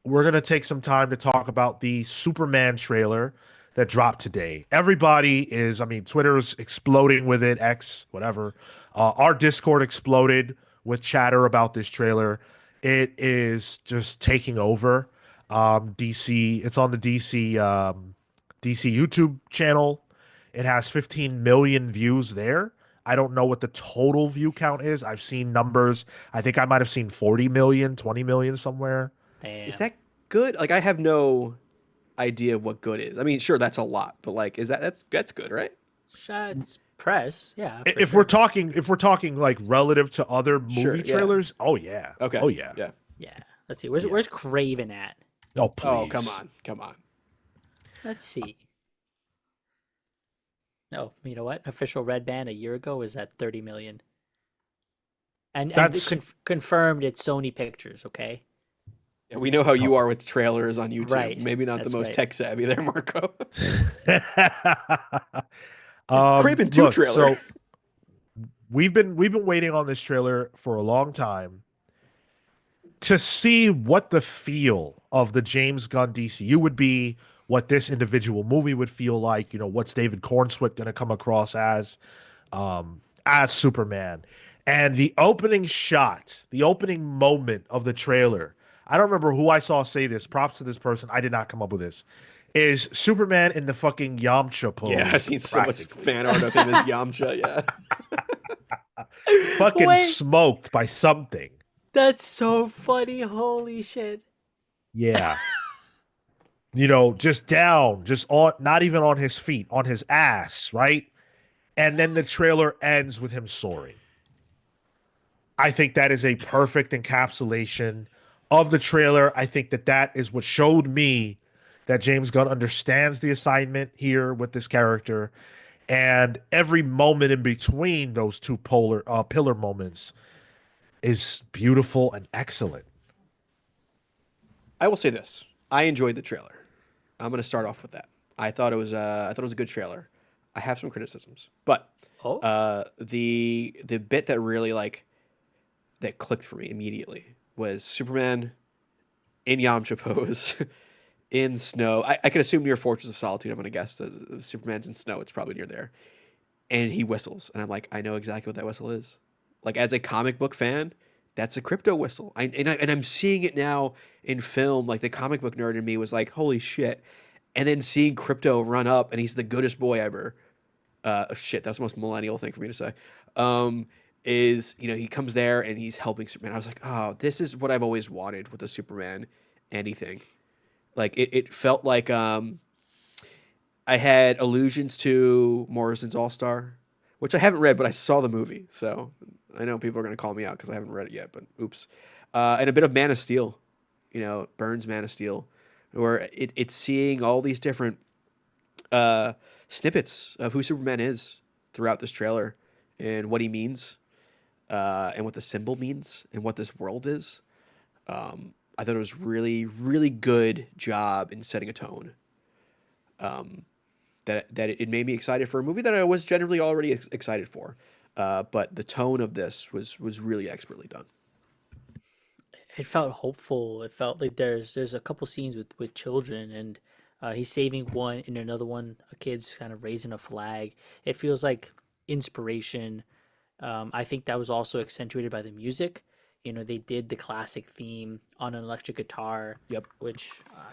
we're gonna take some time to talk about the Superman trailer that dropped today. Everybody is, I mean, Twitter's exploding with it, X, whatever. Our Discord exploded with chatter about this trailer. It is just taking over. DC, it's on the DC YouTube channel. It has 15 million views there. I don't know what the total view count is. I've seen numbers. I think I might have seen 40 million, 20 million somewhere. Is Damn. that good? Like I have no idea of what good is. I mean, sure, that's a lot, but like, is that's good, right? Shots press. Yeah, for If we're sure. talking, if we're talking like relative to other Sure, movie yeah. trailers, oh yeah, Okay, oh yeah, yeah. Yeah. Let's see. Where's yeah. where's Craven at? Oh Oh, come please, on, come on. Let's see. No, you know what? Official red band a year ago was at 30 million. And that's confirmed it's Sony Pictures, okay? Yeah, we know how you oh. are with trailers on YouTube. Right. Maybe not the That's most right. tech savvy there, Marco. Craven 2 Look, trailer. so we've been waiting on this trailer for a long time to see what the feel of the James Gunn DCU would be, what this individual movie would feel like. You know, what's David Cornswit going to come across as Superman, and the opening shot, the opening moment of the trailer. I don't remember who I saw say this. Props to this person. I did not come up with this. Is Superman in the fucking Yamcha Yeah, I've pose, seen so much practically. fan art of him as Yamcha. Yeah. Fucking Wait, smoked by something. that's so funny. Holy shit. Yeah. You know, just down, just on, not even on his feet, on his ass, right? And then the trailer ends with him soaring. I think that is a perfect encapsulation of the trailer. I think that that is what showed me that James Gunn understands the assignment here with this character, and every moment in between those two polar pillar moments is beautiful and excellent. I will say this. I enjoyed the trailer. I'm going to start off with that. I thought it was a good trailer. I have some criticisms, but Oh, the bit that really like that clicked for me immediately was Superman in Yamcha pose in snow. I could assume near Fortress of Solitude. I'm going to guess that Superman's in snow. It's probably near there, and he whistles, and I'm like, I know exactly what that whistle is. Like as a comic book fan, that's a crypto whistle. And I'm seeing it now in film. Like the comic book nerd in me was like, holy shit. And then seeing crypto run up and he's the goodest boy ever. Shit, that's the most millennial thing for me to say. Um, is he comes there and he's helping Superman. I was like, oh, this is what I've always wanted with a Superman anything. Like it felt like I had allusions to Morrison's All Star, which I haven't read, but I saw the movie, so I know people are going to call me out because I haven't read it yet. But oops, and a bit of Man of Steel, Burns' Man of Steel, where it's seeing all these different snippets of who Superman is throughout this trailer and what he means, and what the symbol means and what this world is. I thought it was really, really good job in setting a tone. That it made me excited for a movie that I was generally already excited for. But the tone of this was really expertly done. it felt hopeful. It felt like there's a couple scenes with children, and he's saving one, and another one, a kid's kind of raising a flag. It feels like inspiration. I think that was also accentuated by the music. They did the classic theme on an electric guitar, Yep. which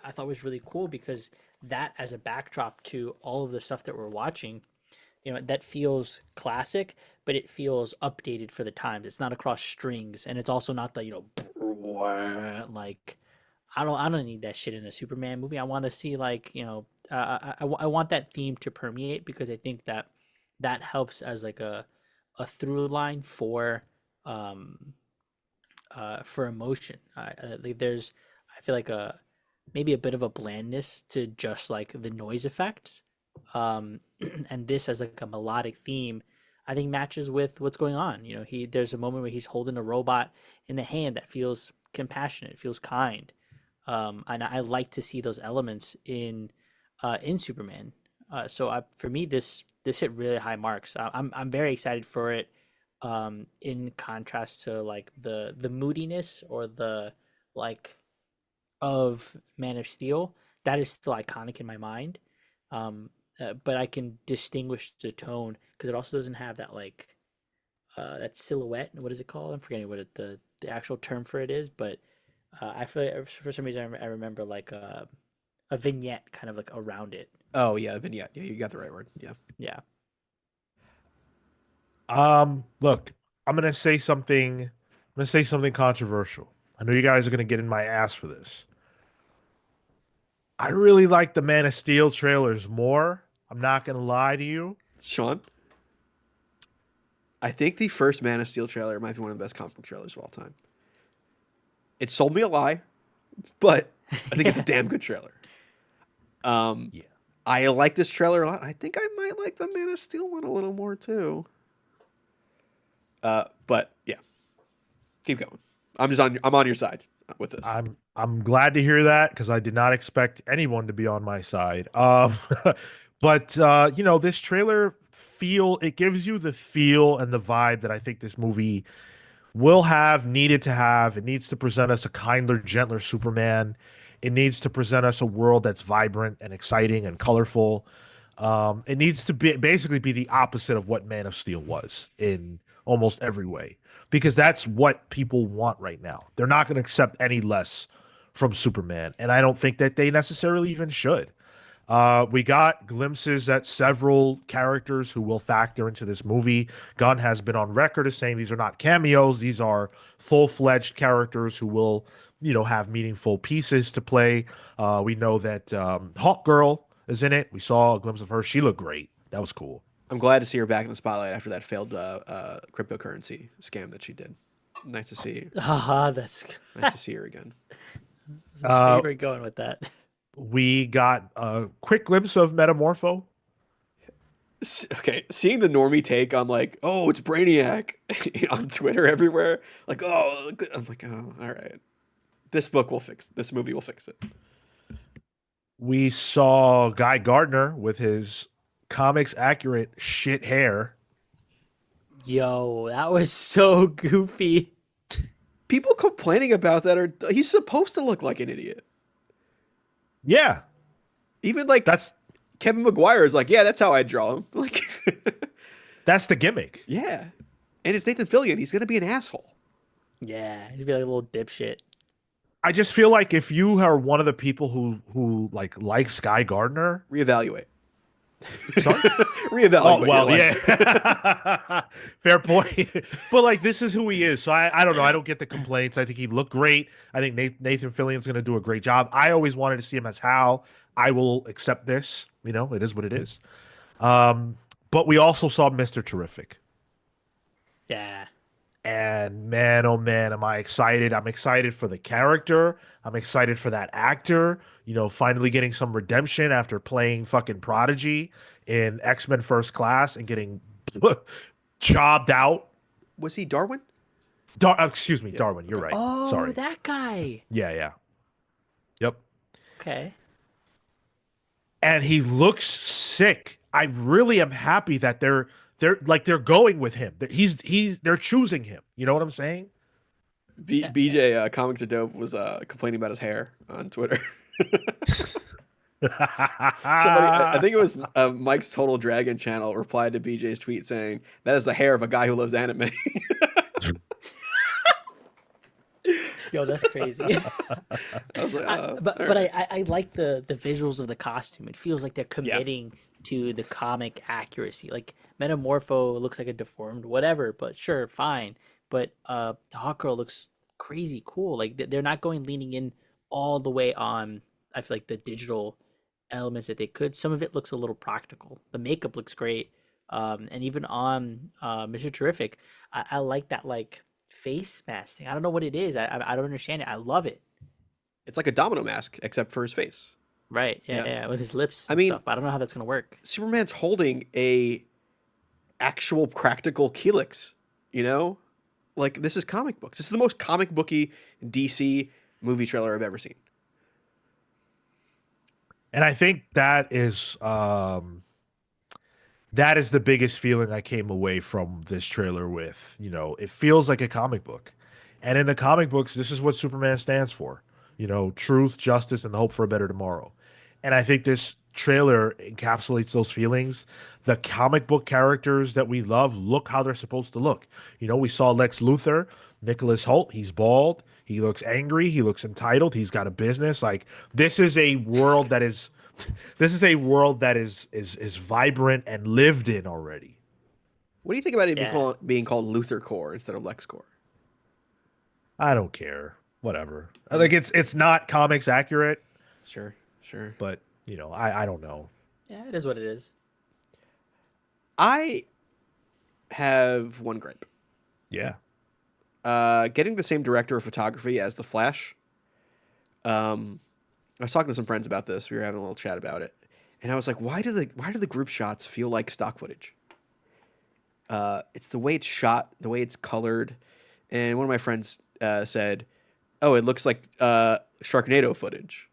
I thought was really cool because that as a backdrop to all of the stuff that we're watching, that feels classic, but it feels updated for the times. It's not across strings, and it's also not the like I don't need that shit in a Superman movie. I want to see like I want that theme to permeate because I think that that helps as like a through line um for emotion. Like there's I feel like a maybe a bit of a blandness to just like the noise effects. And this as like a melodic theme, I think matches with what's going on. There's a moment where he's holding a robot in the hand that feels compassionate, feels kind. And I like to see those elements in Superman. For me, this hit really high marks. I'm very excited for it. In contrast to like the moodiness or the like of Man of Steel, that is still iconic in my mind. But I can distinguish the tone because it also doesn't have that like that silhouette. What is it called? I'm forgetting what the actual term for it is, but I feel like for some reason I remember like a vignette kind of like around it. Oh yeah, vignette. Yeah, you got the right word. Yeah. Yeah. Look, I'm gonna say something. I'm gonna say something controversial. I know you guys are gonna get in my ass for this. I really like the Man of Steel trailers more. I'm not gonna lie to you. Sean, I think the first Man of Steel trailer might be one of the best comic book trailers of all time. It sold me a lie, but I think it's a damn good trailer. Um, Yeah. I like this trailer a lot. I think I might like the Man of Steel one a little more too. But yeah, keep going. I'm on your side with this. I'm glad to hear that because I did not expect anyone to be on my side. But this trailer it gives you the feel and the vibe that I think this movie will have, needed to have. It needs to present us a kinder, gentler Superman. It needs to present us a world that's vibrant and exciting and colorful. It needs to basically be the opposite of what Man of Steel was in almost every way, because that's what people want right now. They're not going to accept any less from Superman, and I don't think that they necessarily even should. We got glimpses at several characters who will factor into this movie. Gunn has been on record as saying these are not cameos; these are full-fledged characters who will, have meaningful pieces to play. We know that Hawk Girl is in it. We saw a glimpse of her. She looked great. That was cool. I'm glad to see her back in the spotlight after that failed cryptocurrency scam that she did. Nice to see. Haha, that's Nice to see her again. I'm sure Uh, you were going with that. we got a quick glimpse of Metamorpho. Okay, seeing the normie take on like, oh, it's Brainiac on Twitter everywhere, like, oh, I'm like, oh, all right, this movie will fix it. We saw Guy Gardner with his comics accurate shit hair. Yo, that was so goofy. People complaining about that are he's supposed to look like an idiot. Yeah, Even like that's Kevin McGuire is like, yeah, that's how I draw him. Like, that's the gimmick. yeah, and it's Nathan Fillion. He's gonna be an asshole. Yeah, he'd be like a little dipshit. I just feel like if you are one of the people who likes Guy Gardner, Reevaluate. sorry. Oh Reevaluate. Your well, life. yeah, fair point. But like, this is who he is, so I don't know. I don't get the complaints. I think he looked great. I think Nathan Fillion's going to do a great job. I always wanted to see him as Hal. I will accept this. It is what it is. But we also saw Mr. Terrific. Yeah. And man, oh man, am I excited. I'm excited for the character. I'm excited for that actor, finally getting some redemption after playing fucking Prodigy in X-Men First Class and getting jobbed out. Was he Darwin? Excuse me, Yeah. Darwin, you're right. Oh, Sorry. that guy. Yeah, yeah. Yep. Okay. And he looks sick. I really am happy that they're going with him. They're choosing him. You know what I'm saying? BJ Comics Are Dope was complaining about his hair on Twitter. Somebody, I think it was Mike's Total Dragon channel, replied to BJ's tweet saying, "That is the hair of a guy who loves anime." Yo, that's crazy. I was like, oh, but all but right. I like the visuals of the costume. It feels like they're committing to the comic accuracy. Like Metamorpho looks like a deformed whatever, but sure, fine. But the Hawkgirl looks crazy cool. Like they're not going leaning in all the way on. I feel like the digital elements that they could. Some of it looks a little practical. The makeup looks great, and even on Mr. Terrific, I like that like face mask thing. I don't know what it is. I don't understand it. I love it. It's like a domino mask except for his face. Right. Yeah, Yeah. yeah, with his lips I and mean- stuff. But I don't know how that's gonna work. Superman's holding a actual practical helix. Like this is comic books. This is the most comic booky DC movie trailer I've ever seen. And I think that is the biggest feeling I came away from this trailer with. It feels like a comic book. And in the comic books, this is what Superman stands for. truth, justice, and the hope for a better tomorrow. And I think this trailer encapsulates those feelings. The comic book characters that we love look how they're supposed to look. We saw Lex Luthor, Nicholas Hoult. He's bald. He looks angry. He looks entitled. He's got a business. Like this is a world that is, this is a world that is vibrant and lived in already. What do you think about it Yeah. being called Luthor Core instead of Lex Core? I don't care. Whatever. Like it's not comics accurate, Sure, sure. but I don't know. Yeah, it is what it is. I have one gripe. Yeah. Getting the same director of photography as The Flash. I was talking to some friends about this. We were having a little chat about it, and I was like, why do the group shots feel like stock footage? It's the way it's shot, the way it's colored, and one of my friends said, "Oh, it looks like Sharknado footage."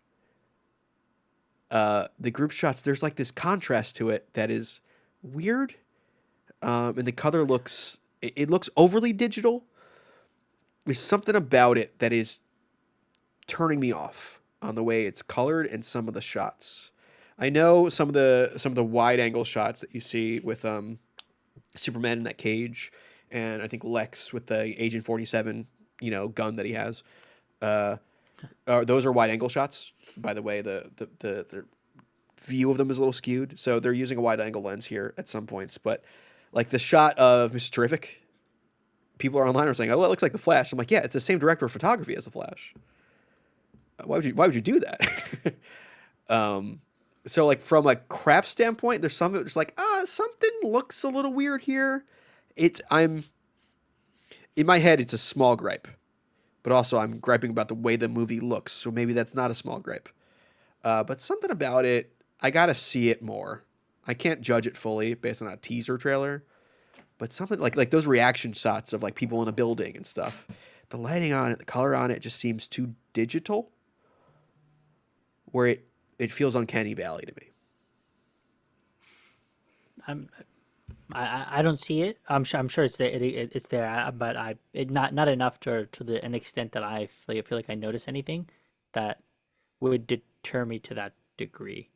The group shots, there's like this contrast to it that is weird, and the color it looks overly digital. There's something about it that is turning me off on the way it's colored and some of the shots. I know some of the wide angle shots that you see with Superman in that cage, and I think Lex with the Agent 47, gun that he has. Those are wide angle shots. By the way, the view of them is a little skewed, so they're using a wide angle lens here at some points. But like the shot of Mr. Terrific, people are online are saying, "Oh, that looks like the Flash." I'm like, "Yeah, it's the same director of photography as the Flash. Why would you do that?" So like from a craft standpoint, there's some of it's like, something looks a little weird here. I'm in my head, it's a small gripe, but also I'm griping about the way the movie looks. So maybe that's not a small gripe. But something about it, I gotta see it more. I can't judge it fully based on a teaser trailer, but something like those reaction shots of like people in a building and stuff. The lighting on it, the color on it just seems too digital, where it feels uncanny valley to me. I'm I don't see it. I'm sure it's there. It's there, but not enough to an extent that feel like I notice anything that would deter me to that degree.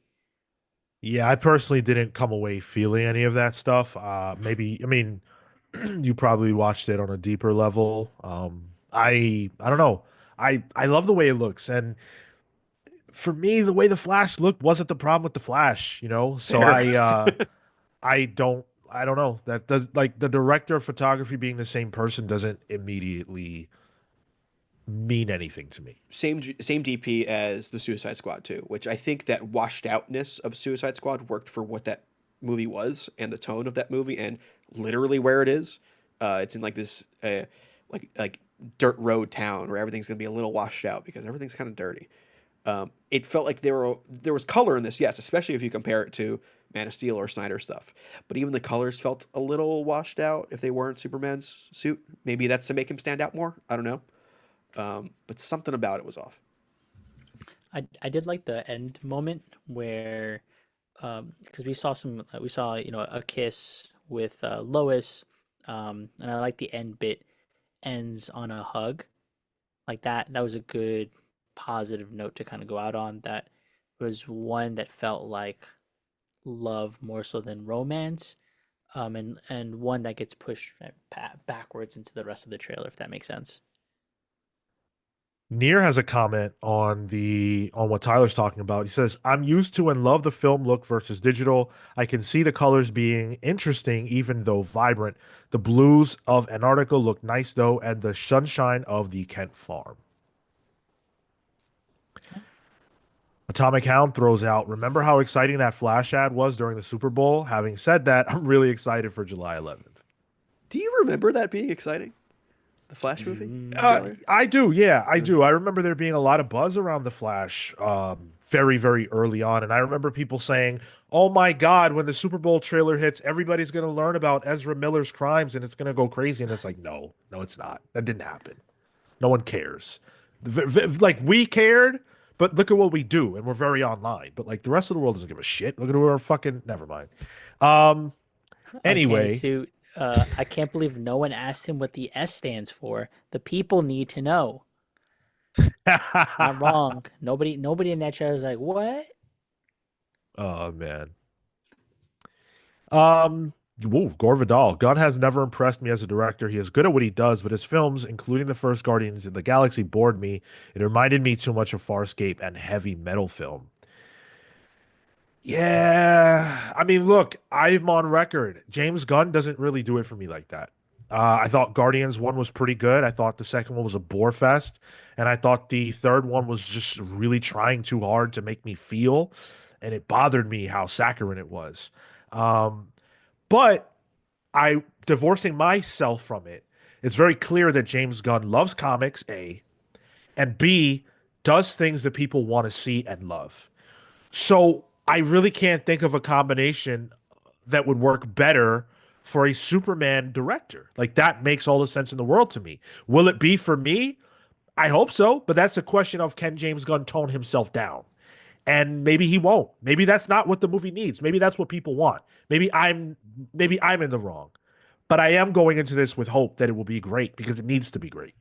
Yeah, I personally didn't come away feeling any of that stuff. Maybe, I mean, you probably watched it on a deeper level. I don't know. I love the way it looks, and for me, the way the Flash looked wasn't the problem with the Flash. So Fair. I don't know. That does like the director of photography being the same person doesn't immediately mean anything to me. Same DP as the Suicide Squad too, which I think that washed outness of Suicide Squad worked for what that movie was and the tone of that movie and literally where it is. It's in like this like dirt road town where everything's gonna be a little washed out because everything's kind of dirty. It felt like there was color in this, yes, especially if you compare it to Man of Steel or Snyder stuff. But even the colors felt a little washed out if they weren't Superman's suit. Maybe that's to make him stand out more. I don't know. But something about it was off. I did like the end moment where because we saw a kiss with Lois, and I like the end bit ends on a hug like that was a good positive note to kind of go out on. That was one that felt like love more so than romance, and one that gets pushed backwards into the rest of the trailer, if that makes sense. Near has a comment on what Tyler's talking about. He says, "I'm used to and love the film look versus digital. I can see the colors being interesting, even though vibrant. The blues of Antarctica look nice though, and the sunshine of the Kent farm." Atomic Hound throws out, "Remember how exciting that Flash ad was during the Super Bowl? Having said that, I'm really excited for July 11th." Do you remember that being exciting? The Flash movie Mm, trailer? I do, yeah, I do. I remember there being a lot of buzz around the Flash, very, very early on, and I remember people saying, "Oh my God, when the Super Bowl trailer hits, everybody's going to learn about Ezra Miller's crimes, and it's going to go crazy." And it's like, no, no, it's not. That didn't happen. No one cares. Like we cared, but look at what we do, and we're very online. But like the rest of the world doesn't give a shit. Look at our fucking. Never mind. Um. Uncanny Anyway, suit. I can't believe no one asked him what the S stands for. The people need to know. Not wrong. Nobody in that chat was like, "What?" Oh man. Whoa, Gore Vidal. Gunn has never impressed me as a director. He is good at what he does, but his films, including the first Guardians of the Galaxy, bored me. It reminded me too much of Farscape and heavy metal film. Yeah, I mean, look, I'm on record. James Gunn doesn't really do it for me like that. I thought Guardians 1 was pretty good. I thought the second one was a bore fest, and I thought the third one was just really trying too hard to make me feel, and it bothered me how saccharine it was. Um, but I divorcing myself from it, it's very clear that James Gunn loves comics, A, and B, does things that people want to see and love. So I really can't think of a combination that would work better for a Superman director. Like that makes all the sense in the world to me. Will it be for me? I hope so, but that's a question of can James Gunn tone himself down? And maybe he won't. Maybe that's not what the movie needs. Maybe that's what people want. Maybe I'm in the wrong. But I am going into this with hope that it will be great because it needs to be great.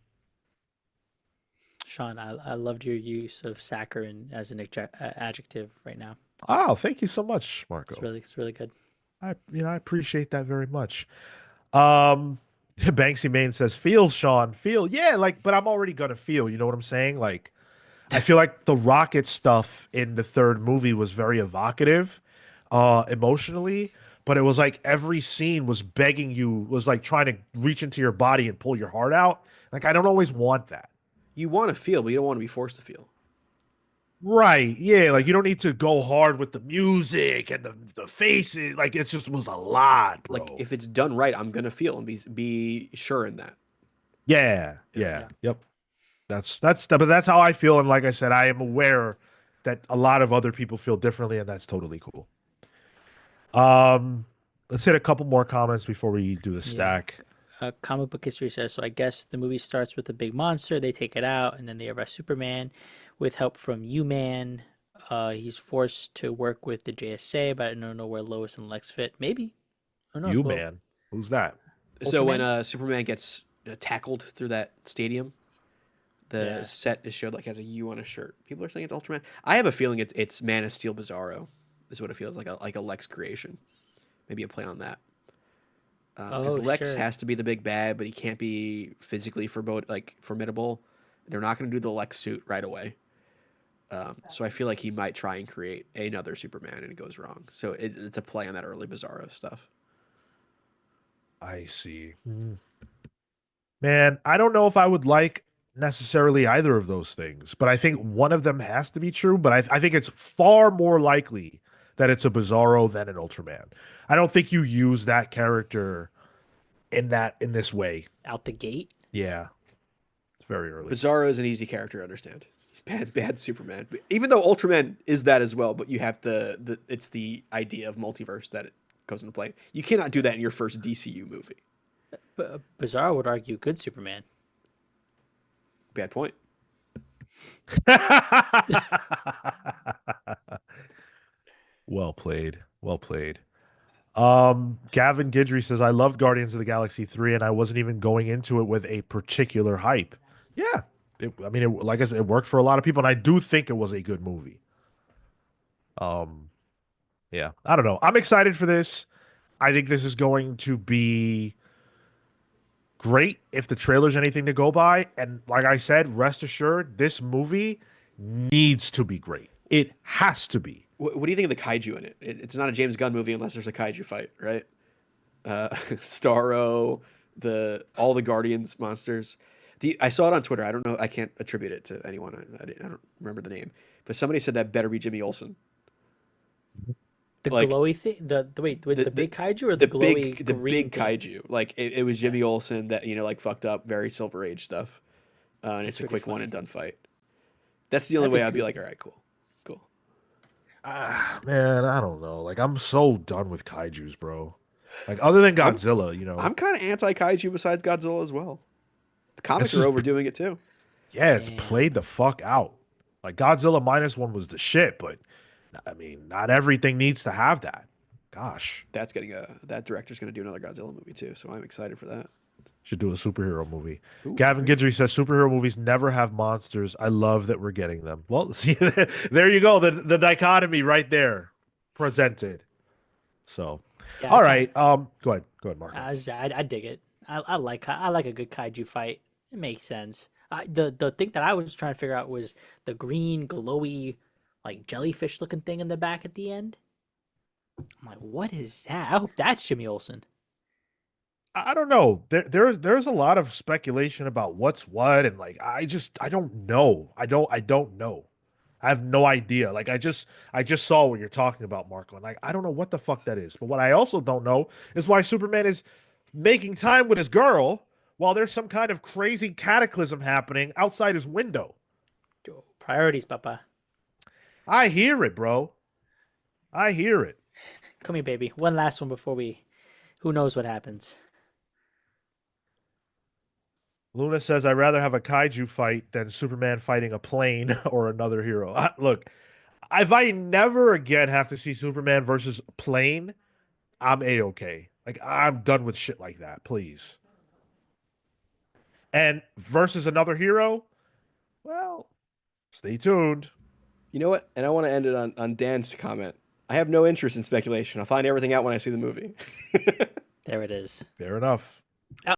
Sean, I loved your use of saccharine as an adjective right now. Oh, thank you so much, It's Marco. really good. I appreciate that very much. Um, Banksy Main says, "Feel, Sean, feel." Yeah, like, but I'm already gonna feel. You know what I'm saying? Like, I feel like the rocket stuff in the third movie was very evocative, emotionally, but it was like every scene was begging you, was like trying to reach into your body and pull your heart out. Like, I don't always want that. You want to feel, but you don't want to be forced to feel. Right. Yeah. Like you don't need to go hard with the music and the faces. Like it just was a lot, Like bro. if it's done right, I'm gonna feel and be sure in that. Yeah. Yeah. Yeah. Yeah. Yep. But that's how I feel. And like I said, I am aware that a lot of other people feel differently, and that's totally cool. Um, let's hit a couple more comments before we do the Yeah. stack. Comic book history says so. I guess the movie starts with a big monster. They take it out, and then they arrest Superman with help from U-Man. He's forced to work with the JSA, but I don't know where Lois and Lex fit. Maybe, who knows? You Well, man, who's that? So when Ultraman. Superman gets tackled through that stadium, the Yeah, set is showed like has a U on a shirt. People are saying it's Ultraman. I have a feeling it's Man of Steel Bizarro. Is what it feels like a Lex creation. Maybe a play on that. Because Oh, Lex sure. has to be the big bad, but he can't be physically formidable. They're not going to do the Lex suit right away. So I feel like he might try and create another Superman, and it goes wrong. So it's a play on that early Bizarro stuff. I see. Man, I don't know if I would like necessarily either of those things, but I think one of them has to be true. But I think it's far more likely that it's a Bizarro than an Ultraman. I don't think you use that character in this way. Out the gate. Yeah, it's very early. Bizarro is an easy character to understand. He's bad Superman. But even though Ultraman is that as well, but you have it's the idea of multiverse that it goes into play. You cannot do that in your first DCU movie. Bizarro would argue good Superman. Bad point. Well played. Well played. Gavin Gidry says, I loved Guardians of the Galaxy 3, and I wasn't even going into it with a particular hype. Yeah. Like I said, it worked for a lot of people, and I do think it was a good movie. Um, yeah. I don't know. I'm excited for this. I think this is going to be great if the trailer's anything to go by. And like I said, rest assured, this movie needs to be great. It has to be. What do you think of the kaiju in it? It's not a James Gunn movie unless there's a kaiju fight, right? Starro, all the Guardians monsters. I saw it on Twitter. I don't know. I can't attribute it to anyone. I don't remember the name, but somebody said that better be Jimmy Olsen. The Like glowy thing. The wait, with the big kaiju or the the glowy the green big thing? kaiju. Like it was Jimmy Olsen that like fucked up very Silver Age stuff, and That's it's a pretty quick one and funny. done fight. That's the only That'd be way I'd be like, goofy. all right, cool, cool. Man, I don't know. Like, I'm so done with kaijus, bro. Like, other than I'm Godzilla, you know, I'm kind of anti kaiju besides Godzilla as well. The it's comics are just, overdoing it too. yeah, it's Damn. played the fuck out. Like, Godzilla minus one was the shit, but I mean, not everything needs to have that. Gosh. That director's gonna do another Godzilla movie too, so I'm excited for that. Should do a superhero movie. Ooh, Gavin great. Guidry says superhero movies never have monsters. I love that we're getting them. Well, see, there you go. The dichotomy right there presented. So, Yeah, I all kind right. Go ahead, Marco. I dig it. I like a good kaiju fight. It makes sense. The thing that I was trying to figure out was the green glowy like jellyfish looking thing in the back at the end. I'm like, what is that? I hope that's Jimmy Olsen. I don't know. There's a lot of speculation about what's what, and like I don't know. I don't know. I have no idea. Like I just saw what you're talking about, Marco, and like I don't know what the fuck that is. But what I also don't know is why Superman is making time with his girl while there's some kind of crazy cataclysm happening outside his window. Yo, priorities, Papa. I hear it, bro. I hear it. Come here, baby. One last one before we. Who knows what happens? Luna says, I'd rather have a kaiju fight than Superman fighting a plane or another hero. Look, if I never again have to see Superman versus plane, I'm a-okay. Like, I'm done with shit like that, please. And versus another hero, well, stay tuned. You know what? And I want to end it on Dan's comment. I have no interest in speculation. I'll find everything out when I see the movie. There it is. Fair enough.